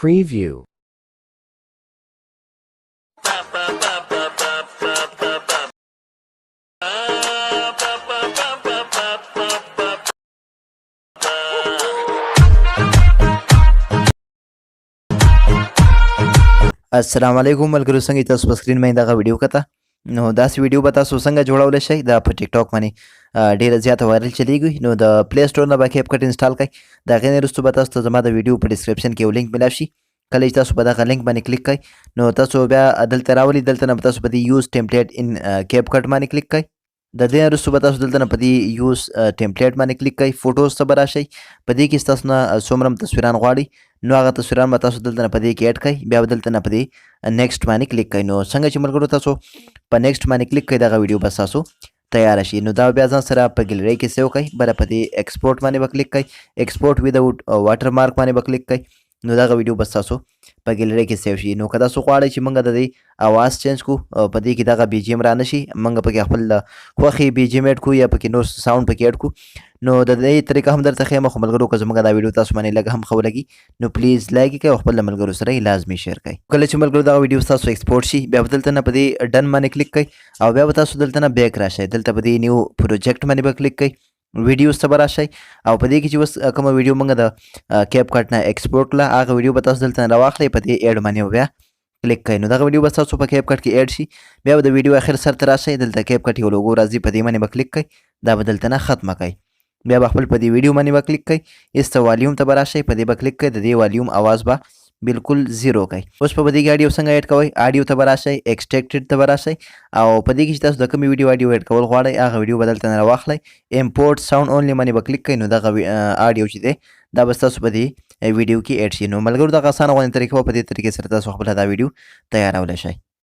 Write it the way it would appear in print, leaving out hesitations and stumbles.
Preview. السلام علیکم ملګرو څنګه تاسو په سکرین باندې دغه ویډیو کته نو داسې ویډیو به تاسو څنګه جوړولی شئ دا په ټیک ټاک باندې ډیره زیاته وایرل چلیږي نو د پلی سټور نه به کیپ کټ انسټال کړئ د هغې نه وروسته به تاسو ته زما د ویډیو په ډسکرپشن کې یو لینک میلاو شي کله چې تاسو په دغه لینک باندې کلیک کړئ نو تاسو بیا دلته راولي دلته نه به تاسو په دې یوز ټیمپلیټ ان کیپ کټ باندې کلیک کړئ د دې وروسته به تاسو دلته نه په دې یوز ټیمپلیټ باندې کلیک کړئ فوټوز ته به راشئ په دې کې ستاسو نه څومره هم تصویران غواړي نو هغه تصویران به تاسو دلته نه په دې کې اډ کړئ بیا به دلته نه په دې نیکسټ باندې کلیک کړئ نو څنګه چې ملګرو تاسو په نیکسټ باندې کلیک کړئ دغه ویډیو به ستاسو تیار شي نو دا بیا ځان سره په ګیلرۍ کې سیو کړئ بله په دې ایکسپورټ باندې به کلیک کړئ ایکسپورټ ویداوټ واټر مارک باندې به کلیک کړئ نو دغه ویډیو به ستاسو په ګیلرۍ کې سیو شي نو که تاسو غواړئ چې موږ د دې اواز چینج کړو په دې کې دغه بي جي ایم رانه شي موږ پکې خپل خوښې بي جي ایم اډ کړو یا پکې نور ساوند پکې اډ کړو نو د دې طریقه هم درته ښیم خو ملګرو که زموږ دا ویډیو تاسو باندې لږ هم ښه ولګي نو پلیز لایک یې کړئ او خپل ملګرو سره یې لازمي شیر کړئ کله چې ملګرو دغه ویډیو ستاسو ایکسپورټ شي بیا به دلته نه په دې ډن باندې کلیک کړئ او بیا به تاسو دلته نه بیک راشئ دلته په دې نیو پروجیکټ باندې به کلیک کړئ ویډیوز ته به راشئ او په دې کې چې اوس کومه ویډیو موږ د کیپ کټ نه ایکسپورټ کړه هغه ویډیو به تاسو دلته نه راواخلئ په دې ایډ باندې بیا کلیک کړئ نو دغه ویډیو به ستاسو په کیپ کټ کې ایډ شي بیا به د ویډیو اخر سر ته راشئ دلته کیپ کټ یو لوګو راځي په دې باندې به کلیک کړئ دا به دلته نه ختمه کړئ بیا به خپل په دې ویډیو باندې به کلیک کړئ ایسته والیوم ته به راشئ په دې به کلیک کړئ د دې والیوم اواز به بالکل زیرو کړئ اوس په دې کې اډیو څنګه اډ کوئ اډیو ته به راشئ ایکسټریکټډ ته به راشئ او په دې کې چې تاسو د کومې ویډیو اډیو اډ کول غواړئ هغه ویډیو به دلته نه راواخلئ امپورټ ساوند اونلی باندې به کلیک کړئ نو دغه اډیو چې دی دا به ستاسو په دې ویډیو کې اډ شي نو ملګرو دغه اسانه غوندې طریقه په دې طریقې سره تاسو خپله دا ویډیو تیارولی شئ